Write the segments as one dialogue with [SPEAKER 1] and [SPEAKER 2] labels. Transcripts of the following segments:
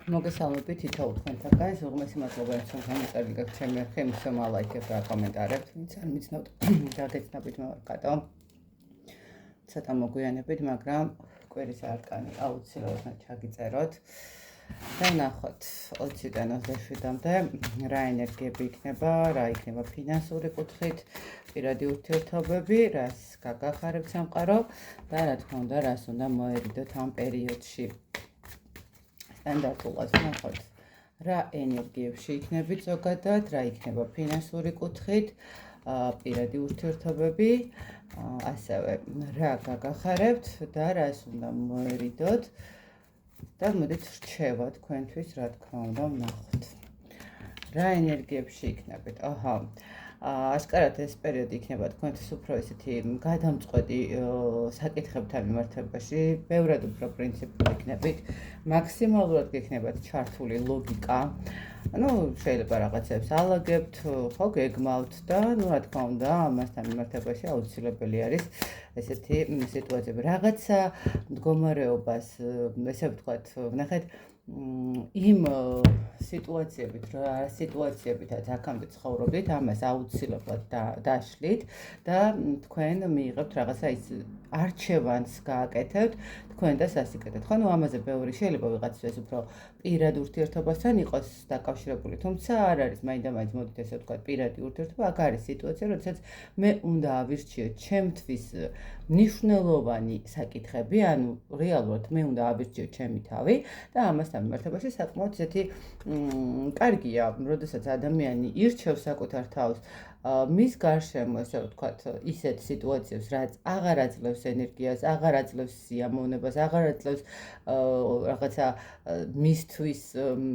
[SPEAKER 1] მოგესალმებით თითოეულ თქვენთაგან. უღმესი მადლობა, რომ გამიწერდი გაქვთ ჩემი არხი, იმისომა ლაიქებთ და კომენტარებთ. ვინც არ მიცნობთ, გადაეცნობით მოვარყატო. ცოტა მოგვიანებით, მაგრამ კვირის არკანი აუცილებლად ჩაგიწეროთ. და ნახოთ 20-დან 27-მდე რა ენერგიები იქნება, რა იქნება ფინანსური კუთხით, პირადი ურთიერთობები, რას გაგახარებთ სამყარო და რა თქმა უნდა, რას უნდა მოერიდოთ ამ პერიოდში. სტანდარტულად ნახოთ რა ენერგიებში იქნებით ზოგადად, რა იქნება ფინანსური კუთხით, პირადი ურთიერთობები, ასევე რა გაგახარებთ და რას უნდა მოერიდოთ და მოდით რჩევა თქვენთვის, რა თქმა უნდა, ვნახოთ. რა ენერგიებში იქნებით? ასკარად ეს პერიოდი იქნება თქვენთვის უფრო ისეთი გადამწყვეტი საკითხებთან მიმართებაში, ბევრად უფრო პრინციპული იქნებით, მაქსიმალურად გექნებათ ჩართული ლოგიკა. შეიძლება რაღაცებს ალაგებთ, ხო, გეგმავთ და, რა თქმა უნდა, ამასთან მიმართებაში აუცილებელი არის ესეთი სიტუაციები. რაღაცა მდგომარეობას, ესე ვთქვათ, ვნახეთ იმ სიტუაციებით, რა სიტუაციებითაც აქამდე ცხოვრობდით, ამას აუცილებლად დაშლით და თქვენ მიიღებთ რაღაცა ის არჩევანს გააკეთებთ თქვენ და სასიკეთეთ. ხო, ამაზე ბევრი შეიძლება ვიღაცას უფრო პირად ურთიერთობასთან იყოს დაკავშირებული, თუმცა არ არის მაინდა-მაინც მოდით ესე ვთქვათ პირადი ურთიერთობა. აქ არის სიტუაცია, როდესაც მე უნდა ავირჩიო ჩემთვის მნიშვნელოვანი საკითხები, ანუ რეალურად მე უნდა ავირჩიო ჩემი თავი და ამასთან მიმართებაში საკმაოდ ისეთი კარგია, როდესაც ადამიანი ირჩევს საკუთარ თავს, მის გარშემო, ესე ვთქვათ, ისეთ სიტუაციებს, რაც აღარ აძლევს ენერგიას, აღარ აძლევს სიამოვნებას, აღარ აძლევს რაღაცა მისთვის,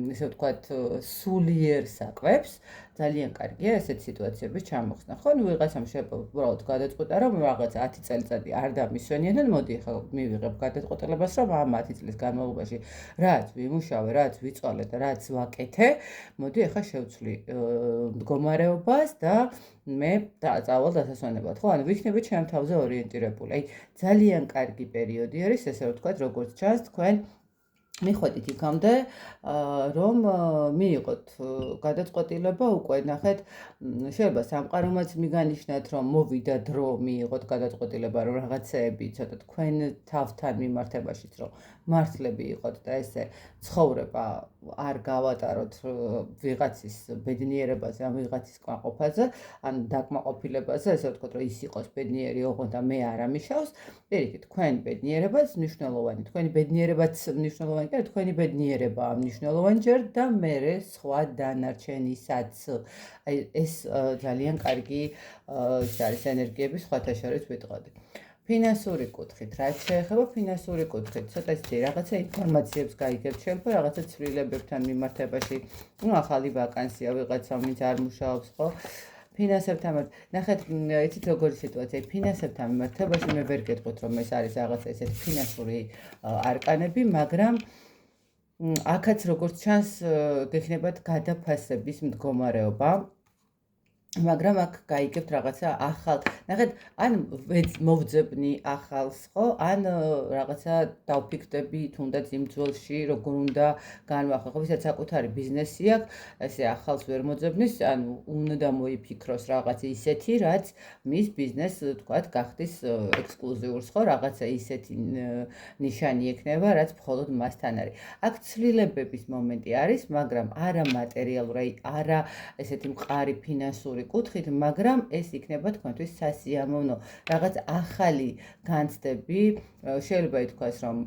[SPEAKER 1] ესე ვთქვათ, სულიერ საკვებს, ძალიან კარგია ესეთ სიტუაციების ჩამოხსნა. ხო, ვიღაცამ შეიძლება უბრალოდ გადაწყვეტა, რომ რაღაც 10 წელიწადი არ დამისვენია და მოდი ახლა მივიღებ გადაწყვეტილებას, რომ ამ 10 წლის განმავლობაში რაც ვიმუშავე, რაც ვიწვალე და რაც ვაკეთე, მოდი ახლა შევცვლი მდგომარეობას და მე წავალ დასასვენებლად. ხო, ანუ ვიქნები ჩემ თავზე ორიენტირებული. აი, ძალიან კარგი პერიოდი არის, ესე ვთქვათ, როგორც ჩანს თქვენ მიხვედით იქამდე, რომ მიიღოთ გადაწყვეტილება უკვე, ნახეთ, შეიძლება სამყარომაც მიგანიშნათ, რომ მოვიდა დრო მიიღოთ გადაწყვეტილება, რომ რაღაცეები ცოტა თქვენ თავთან მიმართებაშიც, რომ მართლები იყოთ და ესე ცხოვრება არ გავატაროთ ვიღაცის ბედნიერებაზე, ან ვიღაცის კმაყოფაზე, ან დაკმაყოფილებაზე, ესე ვთქვათ, რომ ის იყოს ბედნიერი, ოღონდ და მე არ ამიშავს. პირიქით, თქვენ ბედნიერებაც მნიშვნელოვანი, თქვენი ბედნიერებაც მნიშვნელოვანი, თქვენი ბედნიერებაა მნიშვნელოვანი ჯერ და მერე სხვა დანარჩენისაც. აი, ეს ძალიან კარგი არის ენერგიები, სხვათა შორის ვიტყოდი. ფინანსური კუთხით, რაც შეეხება ფინანსური კუთხით, ცოტა ისეთი რაღაცა ინფორმაციებს გაიგებთ, შეიძლება რაღაცა ცვლილებებთან მიმართებაში, ახალი ვაკანსია ვიღაცამ, ვინც არ მუშაობს, ხო? ფინანსებთან ნახეთ, იცით როგორი სიტუაცია, ფინანსებთან მიმართებაში მე ვერ გეტყვით, რომ ეს არის რაღაცა ესეთი ფინანსური არკანები, მაგრამ აქაც როგორც ჩანს, გექნებათ გადაფასების მდგომარეობა. მაგრამ აქ გაიგებთ რაღაცა ახალ, ნახეთ, ან მოვძებნი ახალს, ხო? ან რაღაცა დავფიქრდები თუნდაც იმ ძველში, როგორ უნდა განვახო, ხო, ვისაც საკუთარი ბიზნესი აქვს, ესე ახალს ვერ მოძებნის, ანუ უნდა მოიფიქროს რაღაც ისეთი, რაც მის ბიზნესს, თქვათ, გახდის ექსკლუზიურს, ხო? რაღაცა ისეთი ნიშანი ექნება, რაც მხოლოდ მასთან არის. აქ ცვლილებების მომენტი არის, მაგრამ არა მატერიალური, არა ესეთი მყარი ფინანსური კუთხით, მაგრამ ეს იქნება თქვენთვის სასიამოვნო, რაღაც ახალი განცდები, შეიძლება ითქვას, რომ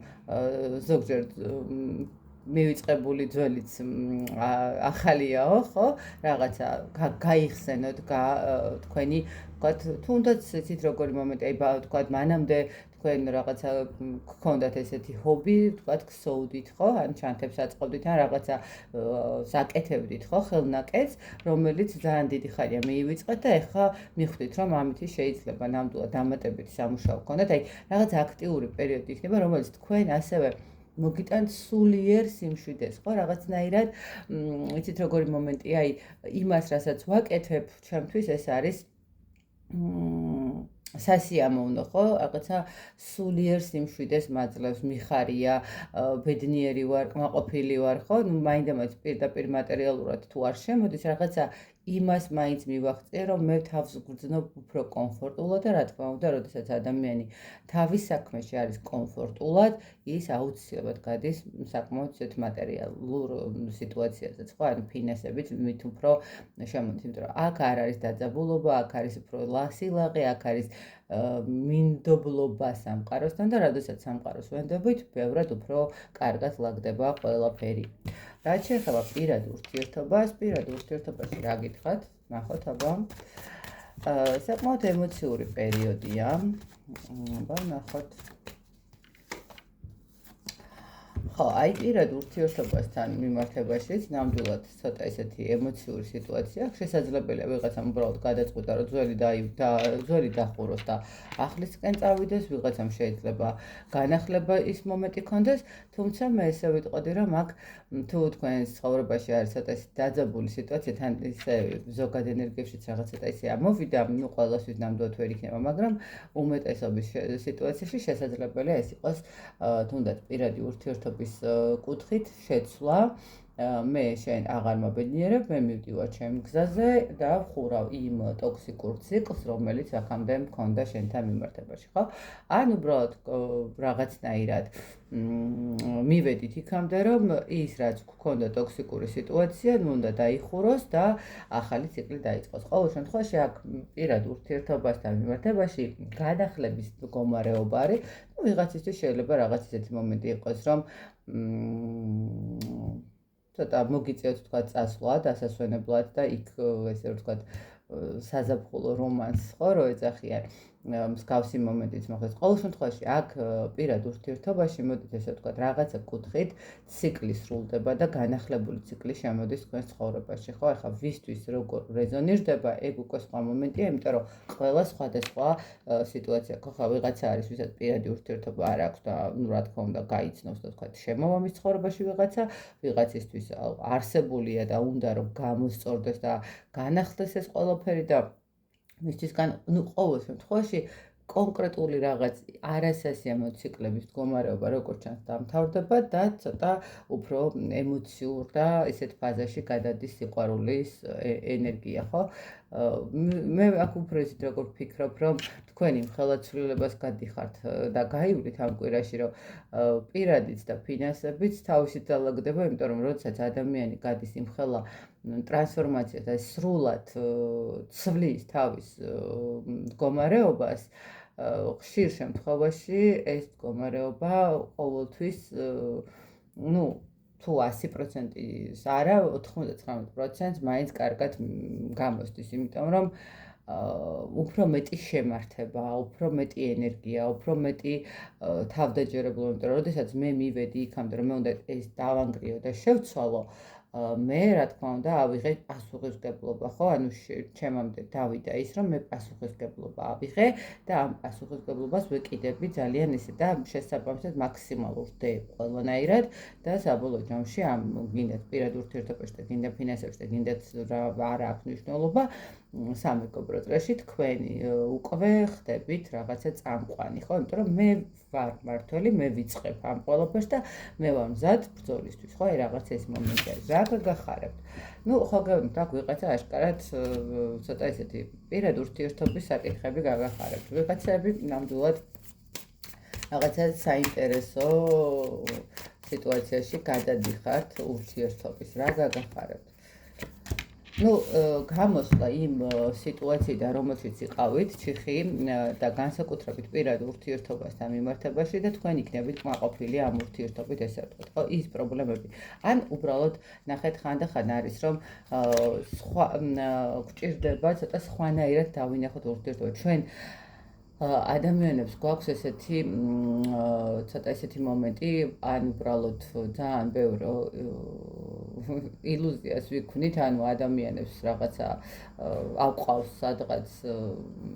[SPEAKER 1] ზოგჯერ მივიწყებული ძველიც ახალიაო, ხო? რაღაცა გაიხსენოთ, თქვენი, ვთქვათ, თუნდაც იცით როგორი მომენტი, აი, ვთქვათ, მანამდე თქვენ რაღაცა გქონდათ ესეთი ჰობი, ვთქვათ, ქსოვდით, ხო? ან ჩანთებს აწყობდით, ან რაღაცა საკეთებდით, ხო, ხელნაკეთს, რომელიც ძალიან დიდი ხანია მიივიწყეთ და ეხლა მიხვდით, რომ ამითი შეიძლება ნამდვილად დამატებითი სამუშაო გქონდათ. აი, რაღაც აქტიური პერიოდი იქნება, რომელიც თქვენ ასევე მოგიტანთ სულიერ სიმშვიდეს, ხო, რაღაცნაირად, იცით როგორი მომენტია, აი, იმას, რასაც ვაკეთებ, ჩემთვის ეს არის სასიამოვნო ხო, რაღაცა სულიერ სიმშვიდეს მაძლევს, მიხარია, ბედნიერი ვარ, კმაყოფილი ვარ, ხო? ნუ მაინდა-მაინც პირდაპირ მატერიალურად თუ არ შემოდის, რაღაცა იმას მაინც მივახციე, რომ მე თავს ვგრძნობ უფრო კომფორტულად და რა თქმა უნდა, როდესაც ადამიანი თავის საქმეში არის კომფორტულად, ის აუცილებლად გადის საკმაოდ ისეთ მატერიალურ სიტუაციაზეც, ხო? ანუ ფინანსებით მით უფრო შემოდის, იმიტომ რომ აქ არ არის დაძაბულობა, აქ არის უფრო ლასილაღი, აქ არის მინდობლობა სამყაროსთან და როდესაც სამყაროს ვენდობით, ბევრად უფრო კარგად ლაგდება ყველაფერი. რაც შეეხება პირად ურთიერთობაში რა გითხრათ? ნახოთ აბა. საკმაოდ ემოციური პერიოდია. აბა ნახოთ. ხო, აი პირად ურთიერთობასთან მიმართებაშიც ნამდვილად ცოტა ესეთი ემოციური სიტუაცია აქვს. შესაძლებელია ვიღაცამ უბრალოდ გადაწყვიტა, რომ ძველი დახუროს და ახლისკენ წავიდეს, ვიღაცამ შეიძლება განახლება ის მომენტი ქონდეს, თუმცა მე ესე ვიტყოდი, რომ აქ თუ თქვენს ცხოვრებაში არის ცოტა ესეთი დაძაბული სიტუაცია, თან ისე ზოგად ენერგიებშიც რაღაც ცოტა ისე ამოვიდა, ნუ ყველასთვის ნამდვილად ვერ იქნება, მაგრამ უმეტესობის სიტუაციაში შესაძლებელია ეს იყოს თუნდაც პირადი ურთიერთობის კუთხით შეცვლა, მე შენ აღარ მაბედნიერებ, მე მივდივარ ჩემ გზაზე და ვხურავ იმ ტოქსიკურ ციკლს, რომელიც აქამდე მქონდა შენთან მიმართებაში, ხო? ან უბრალოდ რაღაცნაირად მივედით იქამდე, რომ ის რაც გქონდა ტოქსიკური სიტუაცია, უნდა დაიხუროს და ახალი ციკლი დაიწყოს. ყოველ შემთხვევაში აქ პირად ურთიერთობასთან მიმართებაში განახლების მდგომარეობა არის. ვიღაცისთვის შეიძლება რაღაც ისეთი მომენტი იყოს, რომ ცოტა მოგიწევთ თქვა წასვლა დასასვენებლად და იქ ესე ვთქვათ საზაფხულო რომანსს ხო რო ეძახიან მსგავსი მომენტიც მოხდეს. ყოველ შემთხვევაში აქ პირად ურთიერთობაში მოდით ესე ვთქვათ რაღაცა კუთხით ციკლი სრულდება და განახლებული ციკლი შემოდის თქვენ ცხოვრებაში, ხო? ახლა ვისთვის როგორ რეზონირდება, ეგ უკვე სხვა მომენტია, იმიტომ რომ ყველა სხვადასხვა სიტუაცია ხო? ხა ვიღაცა არის, ვისაც პირადი ურთიერთობა არ აქვს და ნუ რა თქმა უნდა გაიცნობს და ვთქვათ შემოვამის ცხოვრებაში ვიღაცისთვის არსებულია და უნდა რომ გამოსწორდეს და განახლდეს ეს ყველაფერი და მისთვისგან ნუ ყოველ შემთხვევაში კონკრეტული რაღაც არასასიამოვნო ციკლების მდგომარეობა როგორც ჩანს დამთავრდება და ცოტა უფრო ემოციურ და ისეთ ფაზაში გადადის სიყვარულის ენერგია, ხო? მე აქ უფრო ისეთ როგორ ვფიქრობ, რომ თქვენი მხელაცვლილებას გადიხართ და გაივლით ამ კვირაში, რომ პირადიც და ფინანსებიც თავისით დალაგდება, იმიტომ რომ როდესაც ადამიანი გადის იმ ხელა ტრანსფორმაციას და სრულად ცვლის თავის მდგომარეობას, ხშირ შემთხვევაში ეს მდგომარეობა ყოველთვის ნუ თუ 100%-ის არა, 99%-ს მაინც კარგად გამოსდის, იმიტომ რომ უფრო მეტი შემართება, უფრო მეტი ენერგია, უფრო მეტი თავდაჯერებლობა, იმიტომ რომ როდესაც მე მივედი იქამდე, რომ მე უნდა ეს დავანგრიო და შევცვალო, მე რა თქმა უნდა ავიღე პასუხისმგებლობა, ხო? ანუ ჩემამდე დავიდა ის, რომ მე პასუხისმგებლობა ავიღე და ამ პასუხისმგებლობას ვეკიდები ძალიან ისე და შესაბამისად მაქსიმალურ ვდებ ყველანაირად და საბოლოო ჯამში ამ გინდათ პირად ურთიერთობაში და გინდა ფინანსებში და გინდათ არა აქვს მნიშვნელობა სამეგობრო წრეში თქვენი უკვე ხდებით რაღაცა წამყვანი, ხო? იმიტომ რომ მე ვარ მართველი, მე ვიწყებ ამ ყველაფერს და მე ვარ მზად ბრძოლისთვის, ხო? აი რაღაც ეს მომენტი არის. რა გაგახარებთ? ნუ ხო გავიმთ აქ ვიღაცა აშკარად ცოტა ისეთი პირად ურთიერთობის საკითხები გაგახარებთ. ვიღაცები ნამდვილად რაღაცა საინტერესო სიტუაციაში გადადიხართ ურთიერთობის. რა გაგახარებთ? ნუ გამოსვლა იმ სიტუაციიდან, რომელშიც იყავით, ჩიხი და განსაკუთრებით პირად ურთიერთობასთან მიმართებაში და თქვენ იქნებით კმაყოფილი ამ ურთიერთობით, ესე ვთქვათ, ხო? ის პრობლემები. ან უბრალოდ ნახეთ ხანდახან არის, რომ სხვა გვჭირდება ცოტა სხვანაირად დავინახოთ ურთიერთობა. ჩვენ ადამიანებს გვაქვს ესეთი ცოტა ესეთი მომენტი, ან უბრალოდ ძალიან ბევრი ილუზიას ვიქმნით, ანუ ადამიანებს რაღაცა აყვავს სადღაც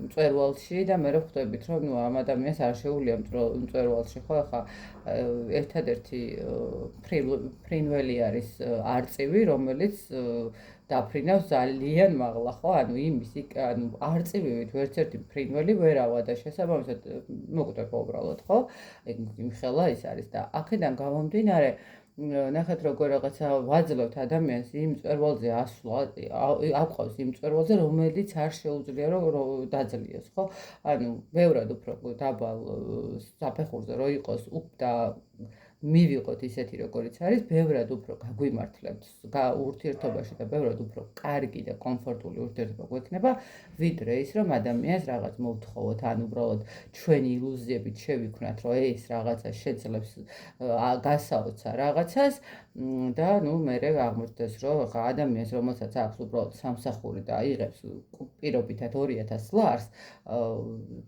[SPEAKER 1] მწვერვალში და მე ვხვდებით, რომ ამ ადამიანს არ შეუძლია მწვერვალში, ხო, ახლა ერთადერთი ფრინველი არის არწივი, რომელიც დაფრინავს ძალიან მაღლა, ხო? ანუ ანუ არწივივით ვერცერთი ფრინველი ვერ ავა და შესაბამისად მოკვდება უბრალოდ, ხო? იმხელა ის არის და აქედან გამომდინარე ნახეთ როგორ რაღაცა ვაძლევთ ადამიანს იმ მწვერვალზე ასვლა, აყვავს იმ მწვერვალზე, რომელიც არ შეუძლია რომ დაძლიოს, ხო? ანუ ბევრად უფრო დაბალ საფეხურზე რო იყოს და მივიღოთ ისეთი როგორიც არის, ბევრად უფრო გაგვიმართლებთ ურთიერთობაში და ბევრად უფრო კარგი და კომფორტული ურთიერთობა გვექნება, ვიდრე ის რომ ადამიანს რაღაც მოვთხოვოთ, ან უბრალოდ ჩვენი ილუზიებით შევიქმნათ, რომ ეს რაღაცა შეძლებს გასაოცარ რაღაცას და მერე აღმოჩნდეს, რომ ხა ადამიანს რომელსაც აქვს უბრალოდ სამსახური და იღებს პირობითად 2000 ლარს,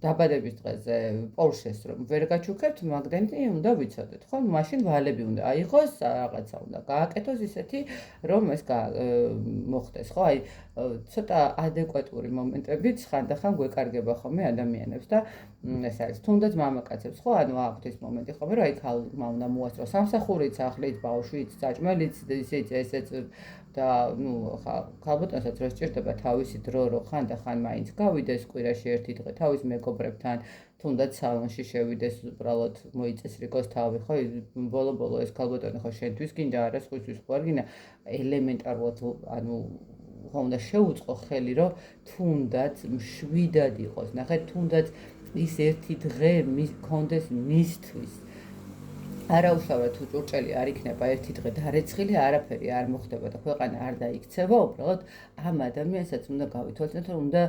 [SPEAKER 1] დაბადების დღეზე პორშეს რომ ვერ გაჩუქებთ, მაგდენი უნდა ვიცოდეთ, ხო? მაშინ ვალები უნდა აიღოს, რაღაცა უნდა გააკეთოს ისეთი, რომ ეს მოხდეს, ხო? აი ცოტა ადეკვატური მომენტებით ხანდახან გვეკარგება ხოლმე ადამიანებს და ეს არის თუნდაც მამაკაცებს, ხო? ანუ აქვთ ეს მომენტი ხოლმე, რომ აი ქალმა უნდა მოასწროს სამსახურიც, ახლით, ბავშვიც, საჭმელიც, ესეც და ხა ქალბატონსაც რო სჭირდება თავისი დრო, რომ ხანდახან მაინც გავიდეს კვირაში ერთი დღე თავის მეგობრებთან, თუნდაც სალონში შევიდეს, უბრალოდ მოიწესრიგოს თავი, ხო? ბოლო-ბოლო ეს ქალბატონი ხო შენთვის გინდა, არა სხვისთვის ხო არ გინდა, ელემენტარულად, ანუ ხო უნდა შეუწყო ხელი, რომ თუნდაც მშვიდად იყოს, ნახეთ, თუნდაც ის ერთი დღე მქონდეს მისთვის. არაუშავად თუ ჭურჭელი არ იქნება ერთი დღე დარეცხილი, არაფერი არ მოხდება და ქვეყანა არ დაიქცევა, უბრალოდ ამ ადამიანსაც უნდა გავითვალისწინოთ, რომ უნდა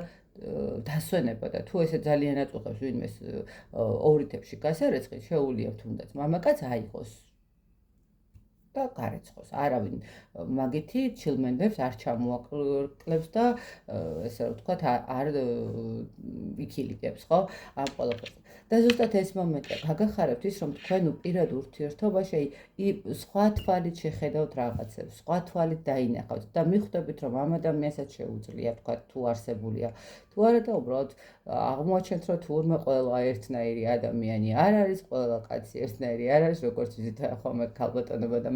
[SPEAKER 1] დასვენება და თუ ესე ძალიან აწუხებს ვინმეს ორი თებში გასარეცხი, შეუძლია თუნდაც მამაკაც აიღოს და გარეცხოს. არავინ მაგითი ჩილმენდებს არ ჩამოაკლებს და ესე რომ ვთქვათ, არ იქილიკებს, ხო? ამ ყველაფერს. და ზუსტად ეს მომენტია, გაგახარებთ ის, რომ თქვენ პირად ურთიერთობაში სხვა თვალით შეხედავთ რაღაცებს, სხვა თვალით დაინახავთ და მიხვდებით, რომ ამ ადამიანსაც შეუძლია, ვთქვათ, თუ არსებულია, თუ არა და უბრალოდ აღმოაჩენთ, რომ თურმე ყველა ერთნაირი ადამიანი არ არის, ყველა კაცი ერთნაირი არ არის, როგორც ვიზით ხოლმე ქალბატონობა და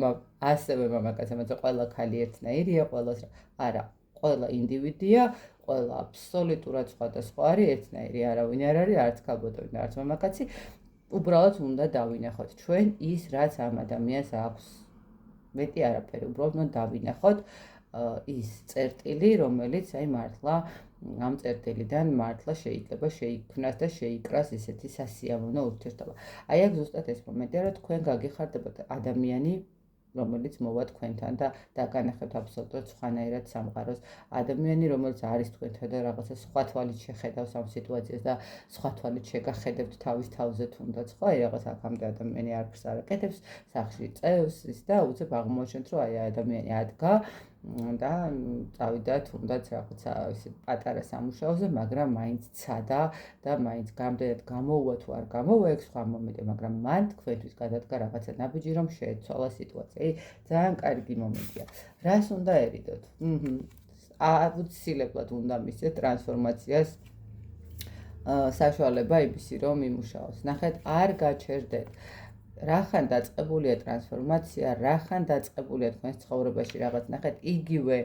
[SPEAKER 1] ასევე მამაკაცებიც, ყველა ქალი ერთნაირია, ყველას არა, ყველა ინდივიდია, ყველა აბსოლუტურად სხვადასხვა არის, ერთნაირი არავინ არ არის, არც ქალბატონი და არც მამაკაცი, უბრალოდ უნდა დავინახოთ ჩვენ ის, რაც ამ ადამიანს აქვს. მეტი არაფერი, უბრალოდ უნდა დავინახოთ ის წერტილი, რომელიც აი მართლა ამ წერტილიდან მართლა შეიძლება შეიქმნას და შეიკრას ისეთი სასიამოვნო ურთიერთობა. აი აქ ზუსტად ეს მომენტია, რომ თქვენ გაგიხარდებათ ადამიანი, რომელიც მოვა თქვენთან და დაგანახებთ აბსოლუტურად სხვანაირად სამყაროს. ადამიანი, რომელიც არის თქვენთან და რაღაცა სხვა თვალით შეხედავს ამ სიტუაციას და სხვა თვალით შეგახედებთ თავის თავზე თუნდაც, ხო? აი რაღაც აქამდე ადამიანი არაფერს არ აკეთებს, სახლში წევს და უცებ აღმოაჩენთ, რომ აი ადამიანი ადგა და წავიდა თუნდაც რაღაცა ისე პატარა სამუშაოზე, მაგრამ მაინც ცადა და მაინც გამდენად გამოუვა თუ არ გამოუვა, ეგ სხვა მომენტია, მაგრამ მან თქვენთვის გადადგა რაღაცა ნაბიჯი, რომ შეეცვალა სიტუაცია. ძალიან კარგი მომენტია. რას უნდა ერიდოთ? აუცილებლად უნდა მისცეთ ტრანსფორმაციას საშუალება იმისი, რომ იმუშაოს. ნახეთ, არ გაჩერდეთ. რახან დაწყებულია ტრანსფორმაცია, რახან დაწყებულია თქვენს ცხოვრებაში რაღაც, ნახეთ, იგივე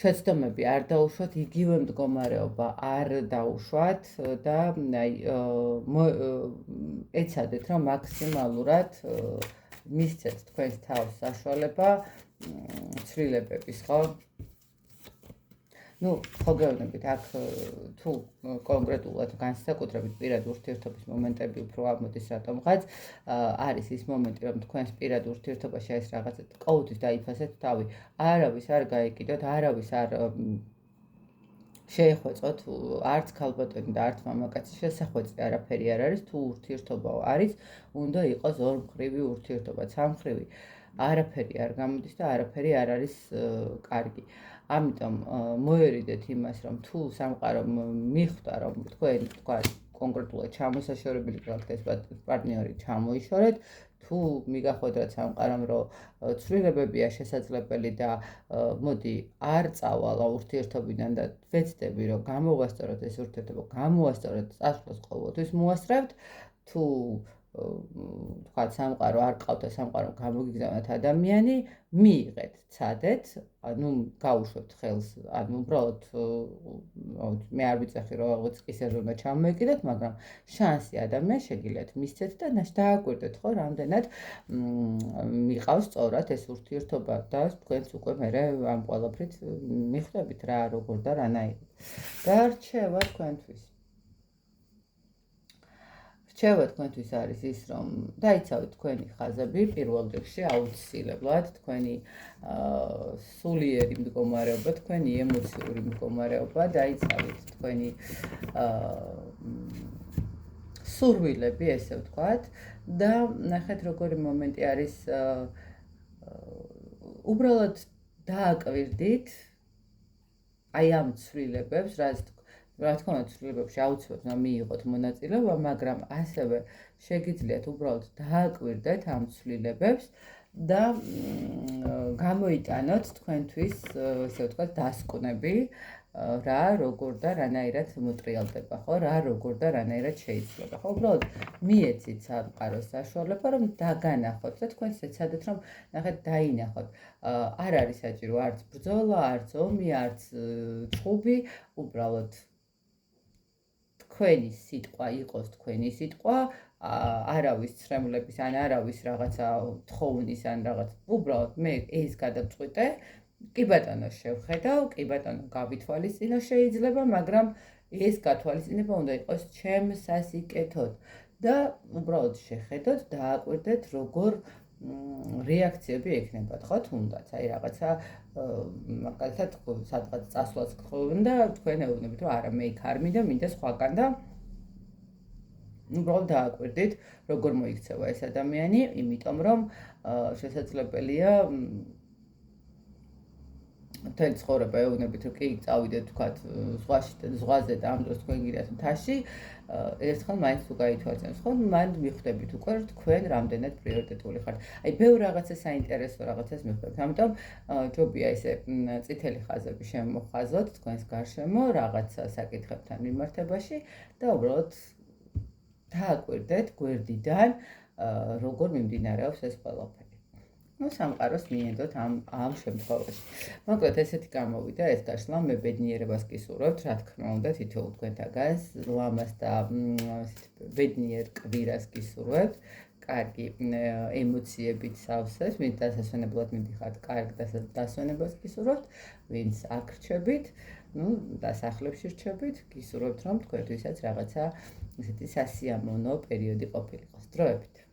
[SPEAKER 1] შეცდომები არ დაუშვათ, იგივე მდგომარეობა არ დაუშვათ და ეცადეთ, რომ მაქსიმალურად მისცეთ თქვენს თავს საშუალება ცვლილებების, ხო? ხო გეუბნებით, აქ თუ კონკრეტულად განსაკუთრებით პირად ურთიერთობის მომენტები უფრო ამოდის რატომღაც, არის ის მომენტი, რომ თქვენს პირად ურთიერთობაში ეს რაღაცა ყოველთვის დაიფასეთ თავი, არავის არ გაეკიდოთ, არავის არ შეეხვეწოთ, არც ქალბატონი და არც მამაკაცი შესახვეწი არაფერი არ არის, თუ ურთიერთობა არის, უნდა იყოს ორმხრივი ურთიერთობა, სამმხრივი არაფერი არ გამოდის და არაფერი არ არის კარგი. ამიტომ მოერიდეთ იმას, რომ თუ სამყარო მიხვდა, რომ თქვენ თქვა კონკრეტულად ჩამოსაშორებელი გქონდეთ ეს პარტნიორი ჩამოიშორეთ, თუ მიგახვედრათ სამყარომ, რომ ცვლილებებია შესაძლებელი და მოდი არ წავალ ურთიერთობიდან და ვეცდები, რომ გამოვასწოროთ ეს ურთიერთობა, გამოვასწოროთ წასვლას ყოველთვის მოასწრებთ, თუ თქვათ სამყარო არ ყავდა სამყარო გამოგიგზავნათ ადამიანი, მიიღეთ, ცადეთ, ანუ გაუშვებთ ხელს, ანუ უბრალოდ მე არ ვიცახი რომ რაღაც კისერზე უნდა ჩამოეკიდეთ, მაგრამ შანსი ადამიანს შეგიძლიათ მისცეთ და დააკვირდეთ ხო, რამდენად მიყავს სწორად ეს ურთიერთობა და თქვენც უკვე მერე ამ ყველაფრით მიხვდებით რა, როგორ და რანაირად. გარჩევა თქვენთვის. რჩევა თქვენთვის არის ის, რომ დაიცავთ თქვენი ხაზები პირველ რიგში აუცილებლად, თქვენი სულიერი მდგომარეობა, თქვენი ემოციური მდგომარეობა, დაიცავთ თქვენი სურვილები, ესე ვთქვათ, და ნახეთ როგორი მომენტი არის, უბრალოდ დააკვირდით აი ამ ცვლილებებს, რა თქმა უნდა, ცვლილებებში აუცილებლად უნდა მიიღოთ მონაწილეობა, მაგრამ ასევე შეგიძლიათ უბრალოდ დააკვირდეთ ამ ცვლილებებს და გამოიტანოთ თქვენთვის, ესე ვთქვათ, დასკვნები, რა, როგორ და რანაირად მოტრიალდება, ხო, რა, როგორ და რანაირად შეიძლება, ხო, უბრალოდ მიეცით სამყაროს საშუალება, რომ დაგანახოთ და თქვენც ეცადეთ, რომ ნახეთ დაინახოთ. არ არის საჭირო არც ბრძოლა, არც ომი, არც ჭუბი, უბრალოდ თქვენი სიტყვა იყოს თქვენი სიტყვა, არავის ცრემლების ან არავის რაღაცა თხოვნის ან რაღაც, უბრალოდ მე ეს გადავწყვიტე, კი ბატონო შევხედავ, კი ბატონო გავითვალისწინო შეიძლება, მაგრამ ეს გათვალისწინება უნდა იყოს ჩემ სასიკეთოდ და უბრალოდ შეხედოთ, დააკვირდეთ, როგორ რეაქციები ექნებათ, ხო, თუნდაც, აი რაღაცა მაგალითად სადღაც წასვლას გთხოვენ და თქვენ ეუბნებით, რომ არა, მე იქ არ მინდა, მინდა სხვაგან და უბრალოდ დააკვირდით, როგორ მოიქცევა ეს ადამიანი, იმიტომ რომ შესაძლებელია მთელი ცხოვრება ეუბნებით, რომ კი წავიდეთ, თქვათ, ზღვაზე და ამ დროს თქვენ გიდათ მთაში, ერთხელ მაინც თუ გაითვალისწინებთ, ხო, მან მიხვდებით უკვე, რომ თქვენ რამდენად პრიორიტეტული ხართ. აი, ბევრ რაღაცა საინტერესო რაღაცას მიხვდებით. ამიტომ ჯობია ესე წითელი ხაზები შემოხაზოთ თქვენს გარშემო რაღაცა საკითხებთან მიმართებაში და უბრალოდ დააკვირდეთ გვერდიდან, როგორ მიმდინარეობს ეს ყველაფერი. Ну, სამყაროს მიედოთ ამ შემთხვევაში. მოკლედ ესეთი გამოვიდა ეს გაშლა, მე ბედნიერებას გისურვებთ, რა თქმა უნდა, თითოეულ თქვენთაგანს ლამას და ბედნიერ კვირას გისურვებთ. კარგი ემოციებით სავსეს, ვინც დასასვენებლად მიდიხართ, კარგ დასვენებას გისურვებთ, ვინც აქ რჩებით, ну, დასახლებში რჩებით, გისურვებთ, რომ თქვენთვისაც რაღაცა ესეთი სასიამოვნო პერიოდი ყოფილიყოს. დროებით.